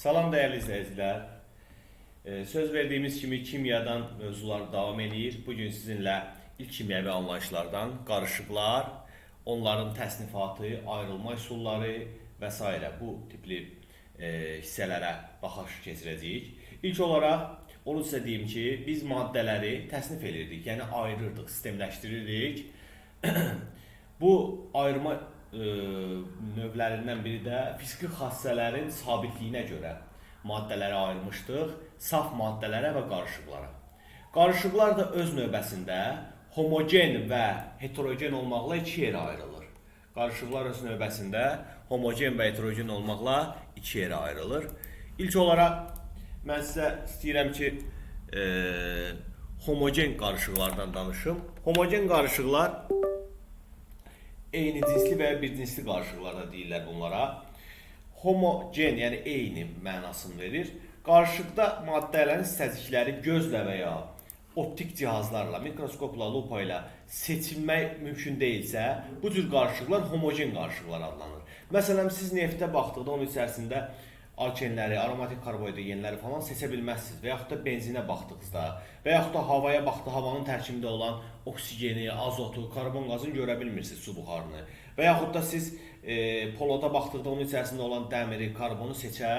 Salam değerli izləyicilər. Söz verdiğimiz kimi kimyadan mövzular davam edir. Bugün sizinlə ilk kimyəvi anlayışlardan qarışıqlar, onların təsnifatı, ayrılma üsulları və s. bu tipli hissələrə baxış keçirəcəyik. İlk olaraq onu sizə deyim ki, biz maddələri təsnif edirdik, yəni ayırırdıq, sistemləşdirirdik. Bu ayırma növlərindən biri də fiziki xassələrin sabitliyinə görə maddələri ayırmışdıq, saf maddələrə və qarışıqlara. Qarışıqlar da öz növbəsində homogen və heterogen olmaqla iki yerə ayrılır. Qarışıqlar öz növbəsində homogen və heterogen olmaqla iki yerə ayrılır. İlk olaraq mən sizə istəyirəm ki, homogen qarışıqlardan danışım. Homogen qarışıqlar eyni cinsli və ya bir cinsli qarışıqlar da deyirlər bunlara. Homogen, yəni eyni mənasını verir. Qarışıqda maddələrin hissəcikləri gözlə və ya optik cihazlarla, mikroskopla, lupa ilə seçilmək mümkün deyilsə, bu cür qarışıqlar homogen qarışıqlar adlanır. Məsələn, siz neftə baxdıqda onun içərisində alkenləri, aromatik karbohidrogenləri falan seçə bilməzsiniz. Və yaxud da benzinə baxdıqda, və yaxud da havaya baxdıqda havanın tərkibində olan oksigeni, azotu, karbon qazını görə bilmirsiniz, su buxarını. Və yaxud da siz poloda baxdıqda onun içərisində olan dəmiri, karbonu seçə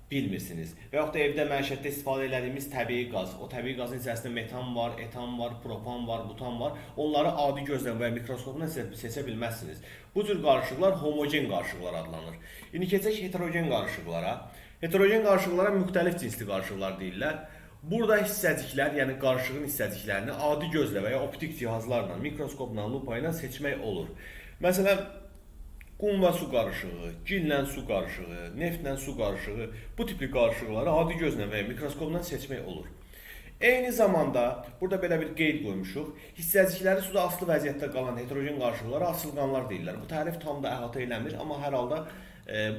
bilmirsiniz. Və yaxud da evdə məişətdə istifadə etdiyimiz təbii qaz, o təbii qazın içərisində metan var, etan var, propan var, butan var. Onları adi gözlə və mikroskopla seçə bilməzsiniz. Bu cür qarışıqlar homogen qarışıqlar adlanır. İndi keçək heterogen qarışıqlara. Heterogen qarışıqlara müxtəlif cinsli qarışıqlar deyirlər. Burada hissəciklər, yəni qarışığın hissəciklərini adi gözlə və ya optik cihazlarla, mikroskopla, lupa ilə seçmək olur. Məsələn, qum və su qarışığı, gillə su qarışığı, neftlə su qarışığı, bu tipli qarışıqları adi gözlə və ya mikroskopla seçmək olur. Eyni zamanda burada belə bir qeyd qoymuşuq. Hissəcikləri suda asılı vəziyyətdə qalan heterogen qarışıqlara asılqanlar deyirlər. Bu tərif tam da əhatə eləmir, amma hər halda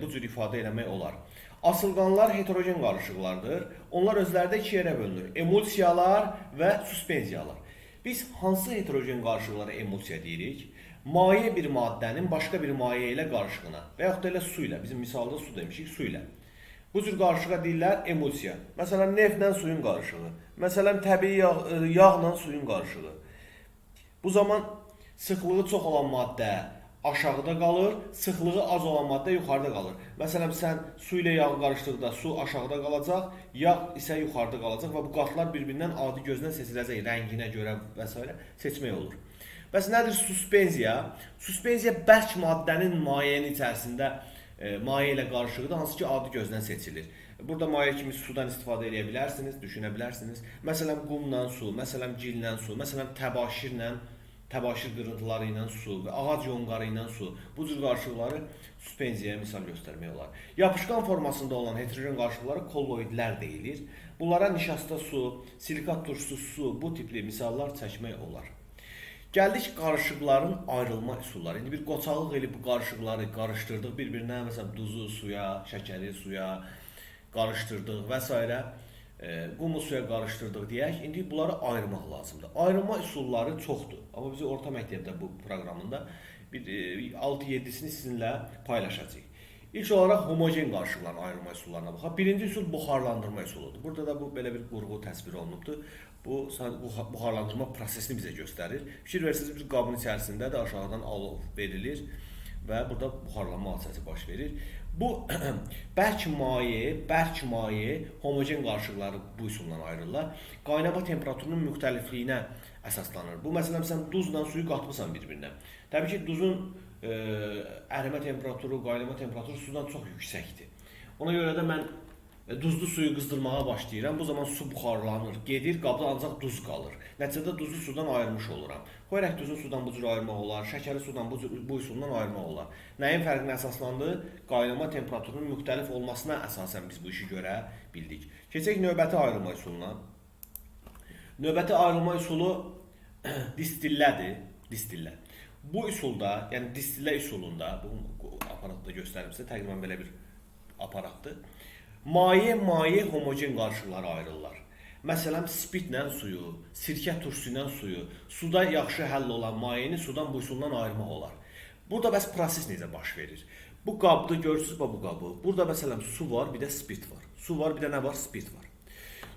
bu cür ifadə eləmək olar. Asılqanlar heterogen qarışıqlardır. Onlar özlərində iki yerə bölünür. Emulsiyalar və suspenziyalar. Biz hansı heterogen qarışıqlara emulsiya deyirik? Maye bir maddənin başqa bir maye ilə qarışığına və yaxud da elə su ilə, bizim misalda su demişik, su ilə. Bu cür qarışığa deyirlər emulsiya. Məsələn, neftlə suyun qarışığı. Məsələn, təbii yağla suyun qarışığı. Bu zaman sıxlığı çox olan maddə aşağıda qalır, sıxlığı az olan maddə yuxarıda qalır. Məsələn, sən su ilə yağı qarışdıqda su aşağıda qalacaq, yağ isə yuxarıda qalacaq və bu qatlar bir-birindən adi gözlə seçiləcək, rənginə görə və s. seçmək olur. Bəs nədir suspenziya? Suspenziya bərk maddənin mayenin içərisində maye ilə qarışığıdır, hansı ki adi gözdən seçilir. Burada maye kimi sudan istifadə edə bilərsiniz, düşünə bilərsiniz. Məsələn, qumla su, məsələn, gillə su, məsələn, təbaşir qırıntıları ilə su və ağac yonqarı ilə su. Bu cür qarışıqları suspenziyaya misal göstərmək olar. Yapışqan formasında olan heterogen qarışıqlara kolloidlər deyilir. Bunlara nişasta su, silikat turşusu su, bu tipli misallar çəkmək olar. Gəldik qarışıqların ayrılma üsulları. İndi bir qoçalıq elib bu qarışıqları qarışdırdıq bir-birinə, məsələn, duzu suya, şəkəri suya qarışdırdıq və s. Qumu suya qarışdırdıq deyək. İndi bunları ayırmaq lazımdır. Ayrılma üsulları çoxdur. Amma bizi orta məktəbdə bu proqramında 6-7'sini sizinlə paylaşacağıq. İlk olaraq homogen qarışıqların ayrılma üsullarına baxaq. Birinci üsul buxarlandırma üsuludur. Burada da bu belə bir qurğu təsvir olunubdur. Bu buxarlandırma prosesini bizə göstərir. Fikir versiniz, bir qabın içərisində də aşağıdan alov verilir və burada buxarlanma hadisəsi baş verir. Bu bərk maye, homogen qarışıqları bu üsulla ayrılırlar. Qaynama temperaturunun müxtəlifliyinə əsaslanır. Bu məsələn, sən duzla suyu qatmısan bir-birinə. Təbii ki, duzun ərimə temperaturu, qaynama temperaturu sudan çox yüksəkdir. Ona görə də mən duzlu suyu qızdırmağa başlayıram. Bu zaman su buxarlanır, gedir, qabda ancaq duz qalır. Nəticədə duzlu sudan ayırmış oluram. Xoyraq duzlu sudan bu cür ayırmaq olar, şəkəri sudan bu üsuldan ayırmaq olar. Nəyin fərqinə əsaslandı? Qaynama temperaturunun müxtəlif olmasına əsasən biz bu işi görə bildik. Keçək növbəti ayrılma üsuluna. Növbəti ayrılma üsulu distillədir. Distillə. Bu üsulda, yəni distillə üsulunda, bu aparatda göstərim sizə, təqribən belə bir aparatdır. Maye homogen qarışıqlara ayrılırlar. Məsələn, spirtlə suyu, sirkə turşusu ilə suyu, suda yaxşı həll olan mayeni sudan bu üsuldan ayırmaq olar. Burada proses necə baş verir? Bu qabda görürsünüz bu qabı. Burada məsələn su var, bir də spirt var. Su var, bir də nə var? Spirt var.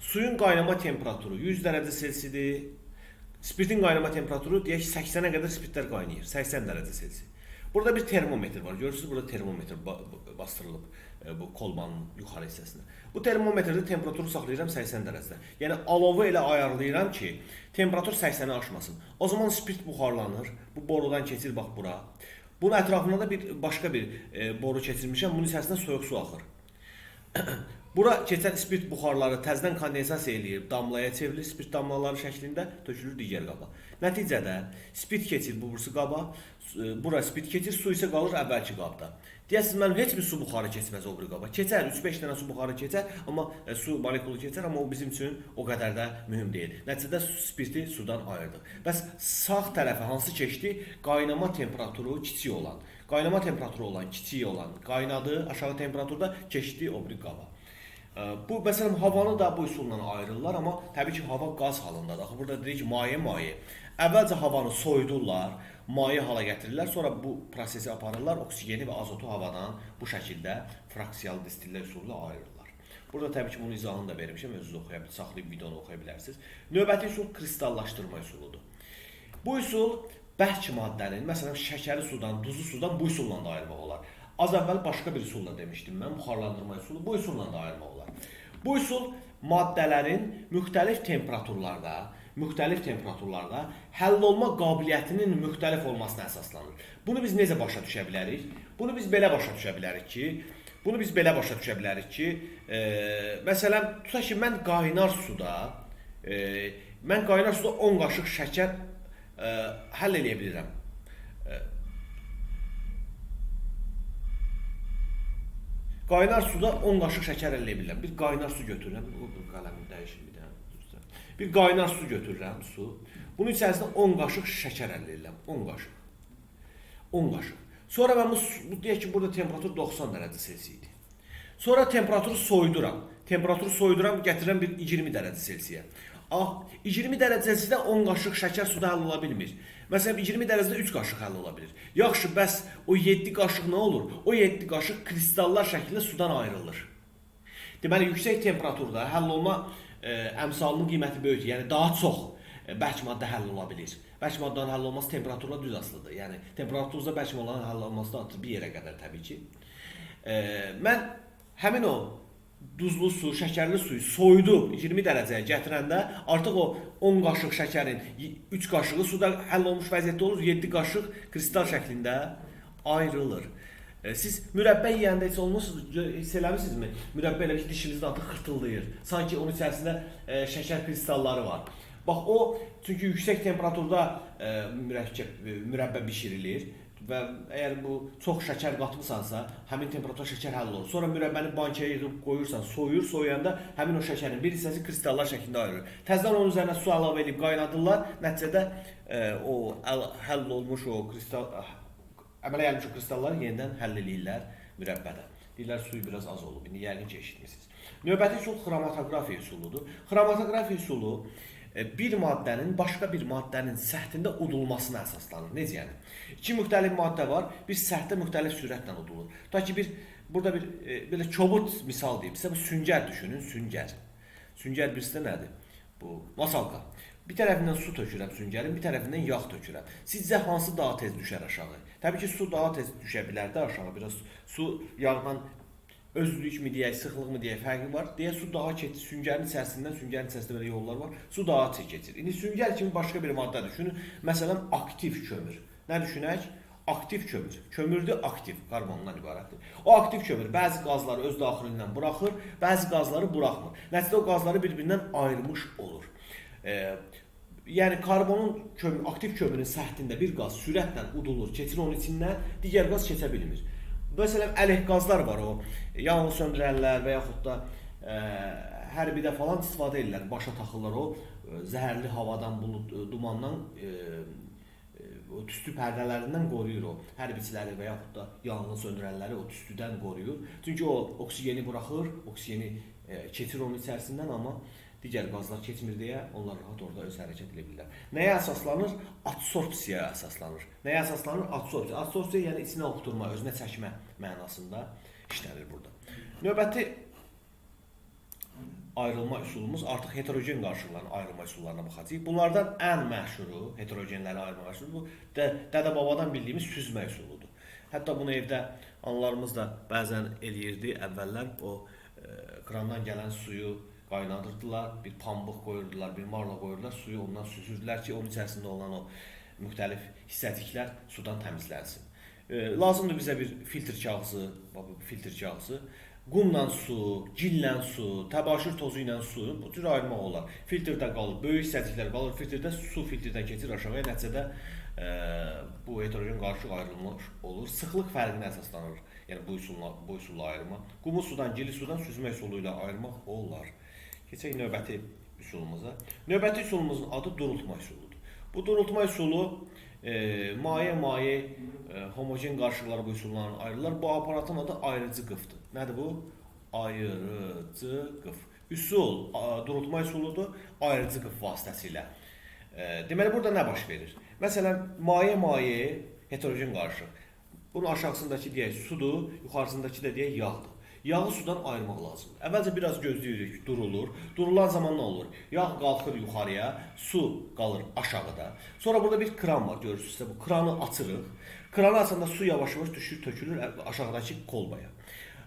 Suyun qaynama temperaturu 100 dərəcə Selsidir. Spirtin qaynama temperaturu deyək 80-ə qədər spirtlər qaynayır. 80 dərəcə Selsi. Burada bir termometr var. Görürsünüz, burada termometr bastırılıb bu kolbanın yuxarı hissəsinə. Bu termometrdə temperaturu saxlayıram 80 dərəcədə. Yəni alovu elə ayarlayıram ki, temperatur 80-i aşmasın. O zaman spirt buxarlanır. Bu borudan keçir bax bura. Bunun ətrafında da başqa bir boru keçirmişəm. Bunun içərisinə soyuq su axır. Bura keçən spirt buxarları təzədən kondensasiya eləyib, damlaya çevrilir, spirt damlaları şəklində tökülür digər qaba. Nəticədə spirt keçir bu birisi qaba, bura spirt keçir, su isə qalır əvvəlki qabda. Deyəsiniz, mənim heç bir su buxarı keçməz o bir qaba. Keçər, 3-5 dənə su buxarı keçər, amma su molekulu keçər, amma o bizim üçün o qədər də mühüm deyil. Nəticədə spirti sudan ayırdıq. Bəs sağ tərəfə hansı keçdi? Qaynama temperaturu kiçik olan. Qaynama temperaturu olan, kiçik olan, qaynadı, aşağı temperaturda keçdi o bir qaba. Bu, məsələn, havanı da bu üsulla ayırırlar, amma təbii ki, hava qaz halındadır. Axı, burada dedik maye. Əvvəlcə havanı soyudurlar, maye hala gətirirlər, sonra bu prosesi aparırlar, oksigeni və azotu havadan bu şəkildə fraksiyalı distillə üsulu ilə ayırırlar. Burada təbii ki, bunun izahını da vermişəm, özünüz saxlayıb videonu oxuya bilərsiniz. Növbəti üsul kristallaşdırma üsuludur. Bu üsul bərk maddənin, məsələn, şəkəri sudan, duzlu sudan bu üsulla da ayırmaq olar. Az əvvəl başqa bir üsulla demişdim mən, buxarlandırma üsulu, bu üsulla da ayırmaq olar. Bu üsul maddələrin müxtəlif temperaturlarda həll olma qabiliyyətinin müxtəlif olmasına əsaslanır. Bunu biz necə başa düşə bilərik? Bunu biz belə başa düşə bilərik ki, məsələn, tutaq ki, mən qaynar suda 10 qaşıq şəkər həll edə bilirəm. Qaynar suda 10 qaşıq şəkər əldə edirəm. Bir qaynar su götürürəm. Qələmi dəyişir bir dənə. Bir qaynar su götürürəm, su. Bunun içərisində 10 qaşıq şəkər əldə edirəm. 10 qaşıq. 10 qaşıq. Sonra mən bu deyək ki, burada temperatur 90 dərəcə Selsi idi. Sonra temperaturu soyuduram. Gətirirəm bir 20 dərəcə Selsiyə. 20 dərəcəsində 10 qaşıq şəkər suda həll ola bilmir. Məsələn, 20 dərəcədə 3 qaşıq həll ola bilir. Yaxşı, bəs o 7 qaşıq nə olur? O 7 qaşıq kristallar şəklində sudan ayrılır. Deməli, yüksək temperaturda həll olma əmsalının qiyməti böyükdür. Yəni, daha çox bərk maddə həll ola bilir. Bərk maddənin həll olması temperaturla düz asılıdır. Yəni, temperaturda bərk maddənin həll olması da artıq bir yerə qədər təbii ki. Mən həmin o duzlu su, şəkərli suyu soyudub 20 dərəcəyə gətirəndə artıq o 10 qaşıq şəkərin 3 qaşığı suda həll olmuş vəziyyətdə olur, 7 qaşıq kristal şəklində ayrılır. Siz mürəbbə yeyəndə hiss eləmirsinizmi? Mürəbbə elə ki, dişinizdə artıq xırtıldayır. Sanki onun içərisində şəkər kristalları var. Bax, o, çünki yüksək temperaturda mürəbbə bişirilir. Və əgər bu çox şəkər qatmısansa, həmin temperaturda şəkər həll olur. Sonra mürəbbəni bankaya yığıb qoyursan, soyuyanda həmin o şəkərin bir hissəsi kristallar şəklində ayrılır. Təzədən onun üzərinə su əlavə edib qaynadırlar. Nəticədə o həll olmuş o əmələ gəlmiş o kristalları yenidən həll edirlər mürəbbədə. Deyirlər, suyu biraz az olub. İndi yəqin ki, eşitmişsiniz. Növbəti üsul xromatoqrafiya üsuludur. Xromatoqrafiya üsulu bir maddənin başqa bir maddənin səthində udulmasına əsaslanır. Necə yəni? İki müxtəlif maddə var, bir səthdə müxtəlif sürətlə udulur. Ta ki, burada bir kobud misal deyim. Sizə bu süngər düşünün, süngər. Süngər birisi də nədir? Bu, masalka. Bir tərəfindən su tökürəm süngərin, bir tərəfindən yağ tökürəm. Sizcə hansı daha tez düşər aşağı? Təbii ki, su daha tez düşə bilər də aşağı. Biraz su yağdan özlük mi deyək, sıxlıq mı deyək, fərqi var. Deyək, su daha keçir, süngərin içərisində belə yollar var, su daha tez keçir. İndi süngər kimi başqa bir maddə düşünün. Məsələn, aktiv kömür. Nə düşünək? Aktiv kömür. Kömürdür, aktiv, karbondan ibarətdir. O aktiv kömür bəzi qazları öz daxilindən buraxır, bəzi qazları buraxmır. Nəticədə o qazları bir-birindən ayrılmış olur. Yəni, aktiv kömürün səthində bir qaz sürətlə udulur, keçir onun içindən, digər qaz keçə bilmir. Məsələn, əleyh qazlar var, o yanğın söndürənlər və yaxud da hərbidə falan istifadə edirlər, başa taxırlar o zəhərli havadan, dumandan, o tüstü pərdələrindən qoruyur o hərbiçiləri və yaxud da yanğın söndürənləri o tüstüdən qoruyur. Çünki o oksigeni buraxır, oksigeni keçir onun içərisindən, amma digər qazlar keçmir deyə onlar rahat orada öz hərəkət edə bilirlər. Nəyə əsaslanır? Adsorpsiyaya əsaslanır. Nəyə əsaslanır? Adsorpsiya. Adsorpsiya yəni içinə oxuturma, özünə çəkmə mənasında işlənir burada. Növbəti üsul, adsorpsiya. Adsorpsiya yəni içinə oxuturma, özünə çəkmə mənasında işlənir burada. Növbəti üsul, adsorpsiya. Adsorpsiya yəni içinə oxuturma, özünə çəkmə mənasında işlənir burada. Növbəti ayrılma üsulumuz artıq heterogen qarşılıqların ayrılma üsullarına baxacağıq. Bunlardan ən məşhuru heterogenləri ayırma üsulu bu dədə-babadan bildiyimiz süzmə üsuludur. Hətta bunu evdə analarımız da bəzən eləyirdi. Əvvəllər o krandan gələn suyu qaynadırdılar, bir pambıq qoyurdular, bir marla qoyurdular, suyu ondan süzürdülər ki, onun içərisində olan o müxtəlif hissəciklər sudan təmizlənsin. Lazımdır bizə bir filtr kağızı, qumla su, gillə su, təbaşir tozu ilə su, bu cür ayırmaq olar. Filtrdə qalır, böyük hissəciklər qalır filtrdə, su filtrdən keçir aşağıya, nəticədə bu heterogen qarışıq ayrılmış olur. Sıxlıq fərqinə əsaslanır, yəni bu üsulla ayırma. Qumu sudan, gili sudan süzmə üsulu ilə ayırmaq olar. Keçək növbəti üsulumuza. Növbəti üsulumuzun adı durultma üsuludur. Bu durultma üsulu maye homogen qarşılıqları bu üsullarla ayrılırlar. Bu aparatın adı ayırıcı qıfdır. Nədir bu? Ayırıcı qıf. Üsul, durultma üsuludur, ayırıcı qıf vasitəsilə. Deməli, burada nə baş verir? Məsələn, maye heterogen qarışıq. Bunun aşağısındakı deyək sudur, yuxarısındakı da deyək yağdır. Yağı sudan ayırmaq lazımdır. Əvvəlcə biraz gözləyirik, durulur. Durulan zaman nə olur? Yağ qalxır yuxarıya, su qalır aşağıda. Sonra burada bir kran var, görürsünüzsə bu kranı açırıq. Kranı açanda su yavaş-yavaş düşür, tökülür aşağıdakı kolbaya.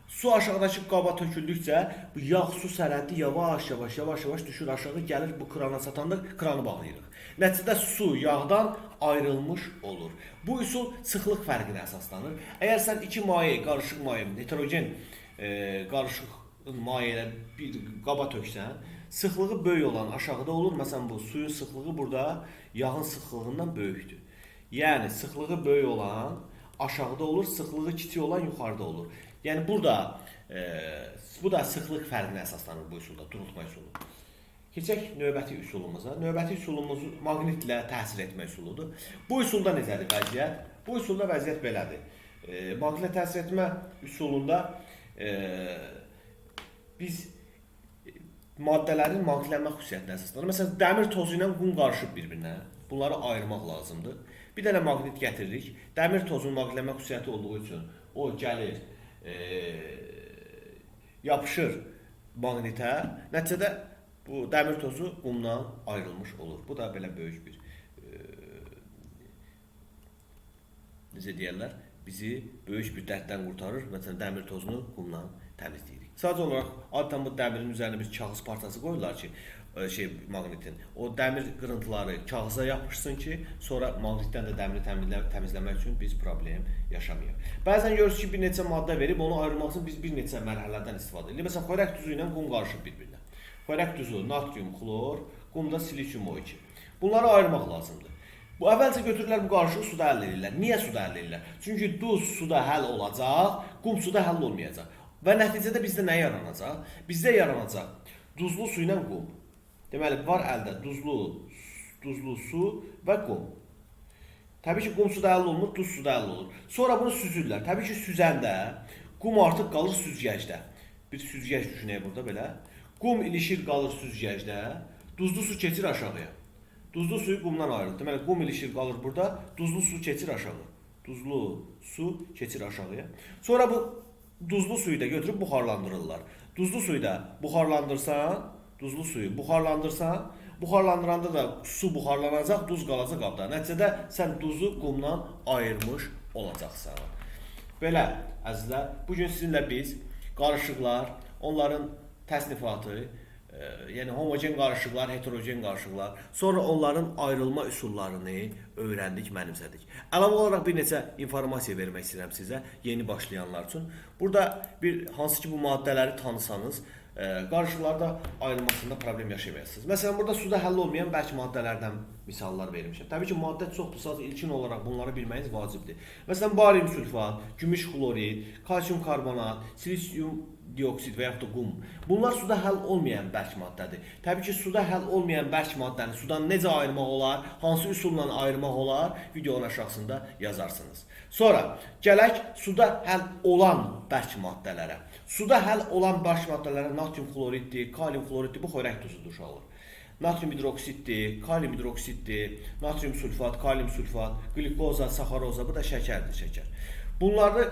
Su aşağıdakı qaba töküldükcə bu yağ su sərhəddi yavaş-yavaş düşür aşağı, gəlir bu krana çatanda kranı bağlayırıq. Nəticədə su yağdan ayrılmış olur. Bu üsul sıxlıq fərqinə əsaslanır. Əgər sən iki maye, qarışıq maye, heterogen qarışıq maye ilə bir qaba töksən, sıxlığı böyük olan aşağıda olur. Məsələn, bu suyun sıxlığı burada yağın sıxlığından böyükdür. Yəni, sıxlığı böyük olan aşağıda olur, sıxlığı kiçik olan yuxarıda olur. Yəni, burada bu da sıxlıq fərqinə əsaslanır bu üsulda, durultma üsulu. Keçək növbəti üsulumuza. Növbəti üsulumuz maqnitlə təsir etmə üsuludur. Bu üsulda necədir vəziyyət? Bu üsulda vəziyyət belədir. Maqnitlə təsir etmə üsulunda biz maddələrin maqnitlənmə xüsusiyyətinə əsaslanır. Məsələn, dəmir tozu ilə qum qarışıb bir-birinə. Bunları ayırmaq lazımdır. Bir dənə maqnit gətiririk. Dəmir tozunun maqnitlənmə xüsusiyyəti olduğu üçün o gəlir, yapışır maqnitə. Nəticədə bu dəmir tozu qumdan ayrılmış olur. Bu da belə böyük bir necə deyərlər, bizi böyük bir dərddən qurtarır. Məsələn, dəmir tozunu qumdan təmizləyirik. Sadəcə olaraq adətən bu dəmirin üzərinə bir kağız partası qoyurlar ki, maqnitin. O dəmir qırıntıları kağıza yapışsın ki, sonra maqnitdən də dəmiri təmizləmək üçün biz problem yaşamayaq. Bəzən görürsünüz ki, bir neçə maddə verib, onu ayırmaq üçün biz bir neçə mərhələdən istifadə edirik. Məsələn, xörək duzu ilə qum qarışıb bir-birinə. Xörək duzu, natrium klor, qumda silisyum O2. Bunları ayırmaq lazımdır. Bu əvvəlcə götürürlər bu qarışığı suda həll edirlər. Niyə suda həll edirlər? Çünki duz suda həll olacaq, qum suda həll olmayacaq. Və nəticədə bizdə nə yaranacaq? Bizdə yaranacaq duzlu su ilə qum. Deməli, var əldə duzlu su və qum. Təbii ki, qum suda həll olmur, duz suda həll olur. Sonra bunu süzürlər. Təbii ki, süzəndə qum artıq qalır süzgəcdə. Bir süzgəc düşünək burada belə. Qum ilişir, qalır süzgəcdə. Duzlu su keçir aşağıya. Duzlu suyu qumdan ayrılır. Deməli, qum ilişir, qalır burada. Duzlu su keçir aşağı. Duzlu su keçir aşağıya. Sonra bu duzlu suyu da götürüb buxarlandırırlar. Duzlu suyu da buxarlandırsan, duzlu suyu buxarlandırsan, buxarlandıranda da su buxarlanacaq, duz qalacaq qabda. Nəticədə sən duzu qumdan ayırmış olacaqsan. Belə, əzizlər, bugün sizinlə biz qarışıqlar, onların təsnifatı, yəni homogen qarışıqlar, heterogen qarışıqlar, sonra onların ayrılma üsullarını öyrəndik, mənimsədik. Əlavə olaraq bir neçə informasiya vermək istəyirəm sizə, yeni başlayanlar üçün. Burada hansı ki bu maddələri tanısanız, qarışıqlarda ayrılmasında problem yaşamayasınız. Məsələn, burada suda həll olmayan bəlkə maddələrdən misallar vermişəm. Təbii ki, maddə çoxdur, sadəcə ilkin olaraq bunları bilməyiniz vacibdir. Məsələn, barium sülfat, gümüş xlorid, kalsium karbonat, silisyum dioksid və yaxud da qum. Bunlar suda həll olmayan bərk maddədir. Təbii ki, suda həll olmayan bərk maddəni sudan necə ayırmaq olar, hansı üsulla ayırmaq olar, videonun aşağısında yazarsınız. Sonra gələk suda həll olan bərk maddələrə. Suda həll olan bərk maddələrə natrium xloriddir, kalium xloriddir, bu xörək duzudur uşaqlar. Natrium hidroksiddir, kalium hidroksiddir, natrium sülfat, kalium sülfat, glikoza, saxaroza, bu da şəkərdir, şəkər. Bunları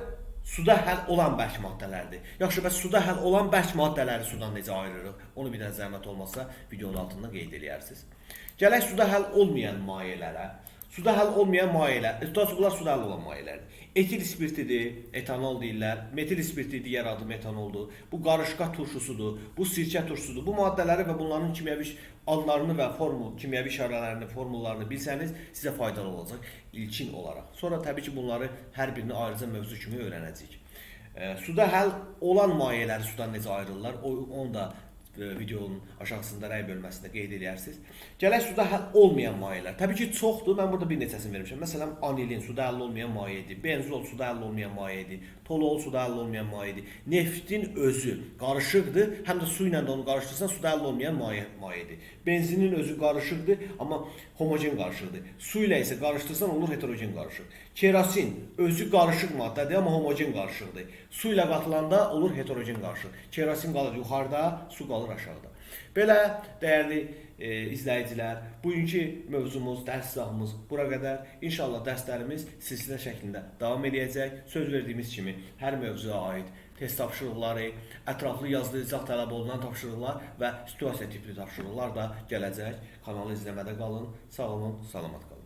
suda həll olan bərk maddələrdir. Yaxşı, bəs suda həll olan bərk maddələri sudan necə ayırırıq? Onu bir dənə zəhmət olmasa videonun altında qeyd edərsiniz. Gələk suda həll olmayan mayelərə. Suda həll olmayan mayelər, tutaq bunlar suda həll olan mayələrdir. Etil spirtidir, etanol deyirlər. Metil spirti digər adı metanoldur. Bu qarışqa turşusudur, bu sirkə turşusudur. Bu maddələri və bunların kimyəvi adlarını və kimyəvi işarələrini, formullarını bilsəniz sizə faydalı olacaq ilkin olaraq. Sonra təbii ki, bunları hər birini ayrıca mövzu kimi öyrənəcəyik. Suda həll olan mayələri sudan necə ayrılırlar, onu da videonun aşağısında rəy bölməsində qeyd edərsiniz. Gələk suda həll olmayan mayələr. Təbii ki, çoxdur. Mən burada bir neçəsini vermişəm. Məsələn, anilin suda həll olmayan mayedir. Benzol suda həll olmayan mayedir. Toluol suda həll olmayan mayedir. Neftin özü qarışıqdır. Həm də su ilə də onu qarışdırsan suda həll olmayan mayedir. Benzinin özü qarışıqdır, amma homogen qarışıqdır. Su ilə isə qarışdırsan olur heterogen qarışıq. Kerosin özü qarışıq maddədir, amma homogen qarışıqdır. Su ilə qatılanda olur heterogen qarışıq. Kerosin qalır yuxarıda, su qalır aşağıda. Belə dəyərli izləyicilər, bugünkü mövzumuz, dərs izahımız bura qədər. İnşallah dərslərimiz silsilə şəklində davam edəcək. Söz verdiyimiz kimi hər mövzuya aid test tapşırıqları, ətraflı yazılı izah tələb olunan tapşırıqlar və situasiya tipli tapşırıqlar da gələcək. Kanalı izləmədə qalın. Sağ olun, salamat qalın.